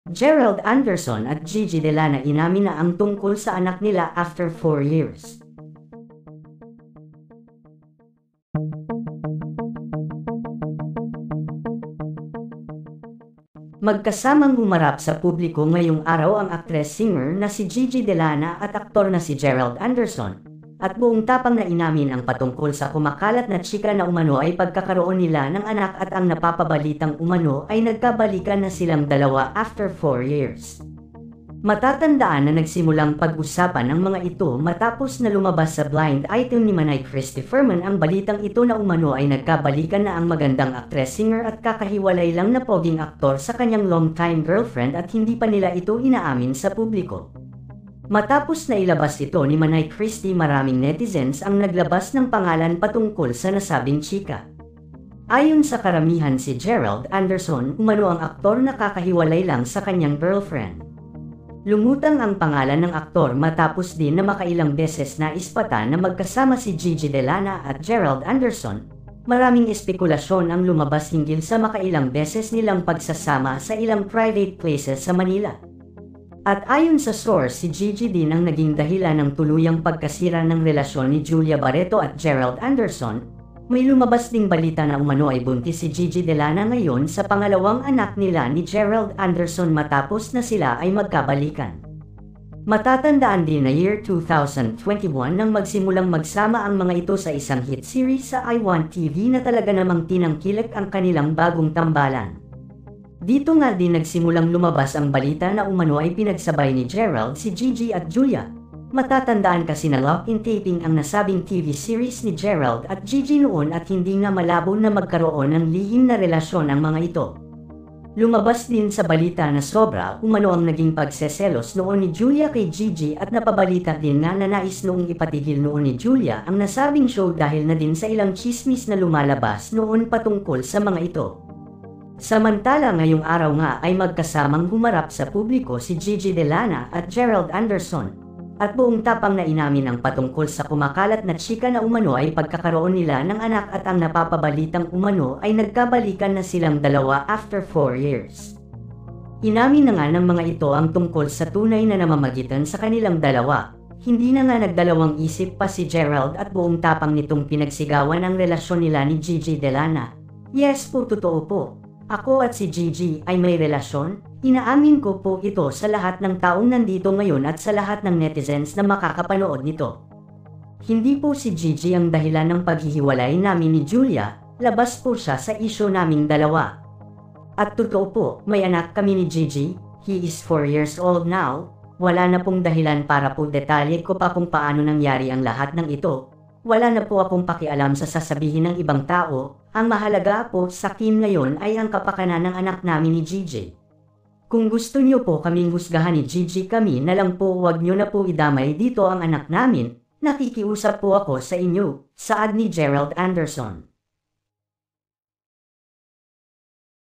Gerald Anderson at Gigi Delana inamin na ang tungkol sa anak nila after 4 years. Magkasamang humarap sa publiko ngayong araw ang actress-singer na si Gigi Delana at aktor na si Gerald Anderson, at buong tapang na inamin ang patungkol sa kumakalat na tsika na umano ay pagkakaroon nila ng anak at ang napapabalitang umano ay nagkabalikan na silang dalawa after 4 years. Matatandaan na nagsimulang pag-usapan ang mga ito matapos na lumabas sa blind item ni Manay Christy Ferman ang balitang ito na umano ay nagkabalikan na ang magandang actress-singer at kakahiwalay lang na poging aktor sa kanyang long-time girlfriend at hindi pa nila ito inaamin sa publiko. Matapos na ilabas ito ni Manay Christy, maraming netizens ang naglabas ng pangalan patungkol sa nasabing chika. Ayon sa karamihan, si Gerald Anderson umano ang aktor na kakahiwalay lang sa kanyang girlfriend. Lumutang ang pangalan ng aktor matapos din na makailang beses na ispatan na magkasama si Gigi Delana at Gerald Anderson. Maraming espekulasyon ang lumabas hinggil sa makailang beses nilang pagsasama sa ilang private places sa Manila. At ayon sa source, si Gigi din ang naging dahilan ng tuluyang pagkasira ng relasyon ni Julia Barreto at Gerald Anderson. May lumabas ding balita na umano ay buntis si Gigi Delana ngayon sa pangalawang anak nila ni Gerald Anderson matapos na sila ay magkabalikan. Matatandaan din na year 2021 nang magsimulang magsama ang mga ito sa isang hit series sa I1 TV na talaga namang tinangkilik ang kanilang bagong tambalan. Dito nga din nagsimulang lumabas ang balita na umano ay pinagsabay ni Gerald si Gigi at Julia. Matatandaan kasi na lock-in taping ang nasabing TV series ni Gerald at Gigi noon at hindi nga malabo na magkaroon ng lihim na relasyon ang mga ito. Lumabas din sa balita na sobra umano ang naging pagseselos noon ni Julia kay Gigi at napabalita din na nais noong ipatigil noon ni Julia ang nasabing show dahil na din sa ilang chismis na lumalabas noon patungkol sa mga ito. Samantala ngayong araw nga ay magkasamang humarap sa publiko si Gigi Delana at Gerald Anderson. At buong tapang na inamin ang patungkol sa kumakalat na chika na umano ay pagkakaroon nila ng anak at ang napapabalitang umano ay nagkabalikan na silang dalawa after 4 years. Inamin na nga ng mga ito ang tungkol sa tunay na namamagitan sa kanilang dalawa. Hindi na nga nagdalawang isip pa si Gerald at buong tapang nitong pinagsigawan ang relasyon nila ni Gigi Delana. Yes po, totoo po. Ako at si Gigi ay may relasyon. Inaamin ko po ito sa lahat ng taong nandito ngayon at sa lahat ng netizens na makakapanood nito. Hindi po si Gigi ang dahilan ng paghihiwalay namin ni Julia, labas po siya sa isyu naming dalawa. At totoo po, may anak kami ni Gigi, he is 4 years old now, wala na pong dahilan para po detalye ko pa kung paano nangyari ang lahat ng ito. Wala na po akong pakialam sa sasabihin ng ibang tao, ang mahalaga po sa akin ngayon ay ang kapakanan ng anak namin ni Gigi. Kung gusto niyo po kaming husgahan ni Gigi, kami na lang po, wag niyo na po idamay dito ang anak namin, nakikiusap po ako sa inyo, saad ni Gerald Anderson.